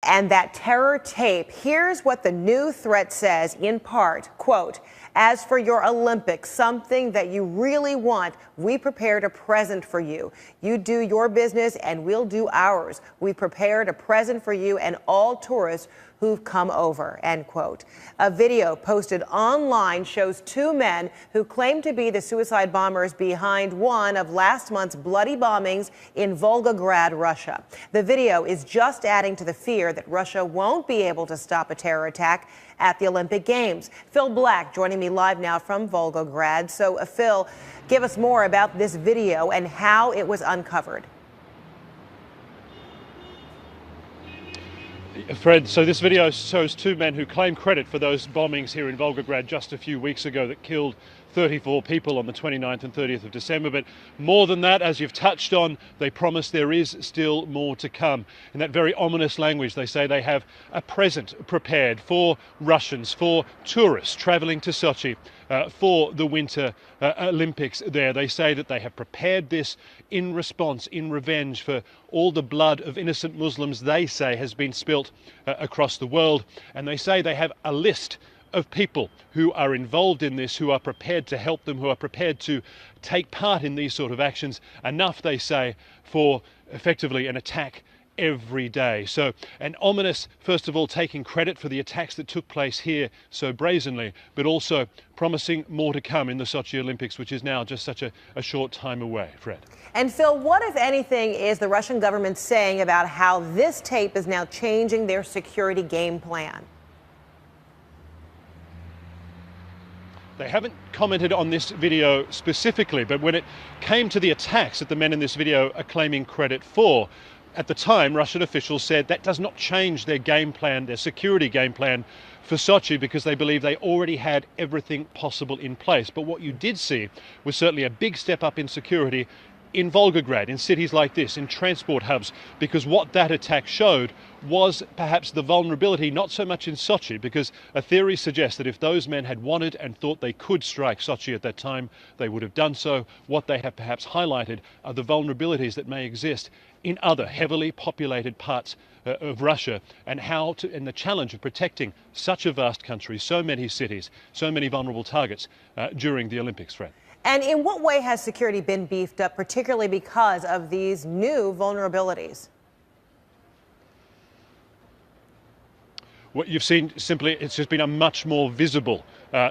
And that terror tape, here's what the new threat says in part, quote, "As for your Olympics, something that you really want, we prepared a present for you. You do your business and we'll do ours. We prepared a present for you and all tourists who've come over," end quote. A video posted online shows two men who claim to be the suicide bombers behind one of last month's bloody bombings in Volgograd, Russia. The video is just adding to the fear that Russia won't be able to stop a terror attack at the Olympic Games. Phil Black joining me live now from Volgograd. So, Phil, give us more about this video and how it was uncovered. Fred, so this video shows two men who claim credit for those bombings here in Volgograd just a few weeks ago that killed 34 people on the 29th and 30th of December. But more than that, as you've touched on, they promise there is still more to come. In that very ominous language, they say they have a present prepared for Russians, for tourists traveling to Sochi for the Winter Olympics there. They say that they have prepared this in response, in revenge for all the blood of innocent Muslims they say has been spilt across the world. And they say they have a list of people who are involved in this, who are prepared to help them, who are prepared to take part in these sort of actions. Enough, they say, for effectively an attack every day. So an ominous, first of all, taking credit for the attacks that took place here so brazenly, but also promising more to come in the Sochi Olympics, which is now just such a short time away. Fred. And Phil, what, if anything, is the Russian government saying about how this tape is now changing their security game plan? They haven't commented on this video specifically, but when it came to the attacks that the men in this video are claiming credit for, at the time, Russian officials said that does not change their game plan, their security game plan for Sochi, because they believe they already had everything possible in place. But what you did see was certainly a big step up in security in Volgograd, in cities like this, in transport hubs, because what that attack showed was perhaps the vulnerability, not so much in Sochi, because a theory suggests that if those men had wanted and thought they could strike Sochi at that time, they would have done so. What they have perhaps highlighted are the vulnerabilities that may exist in other heavily populated parts of Russia, and and the challenge of protecting such a vast country, so many cities, so many vulnerable targets during the Olympics, Fred. And in what way has security been beefed up, particularly because of these new vulnerabilities? What you've seen simply, it's just been a much more visible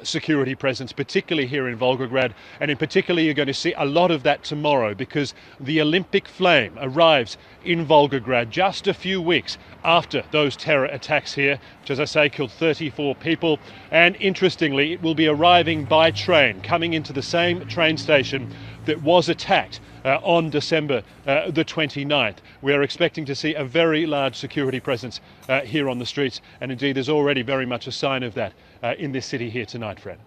security presence, particularly here in Volgograd. And in particular, you're going to see a lot of that tomorrow, because the Olympic flame arrives in Volgograd just a few weeks after those terror attacks here, which, as I say, killed 34 people. And interestingly, it will be arriving by train, coming into the same train station that was attacked on December the 29th. We are expecting to see a very large security presence here on the streets, and indeed there's already very much a sign of that in this city here tonight, Fred.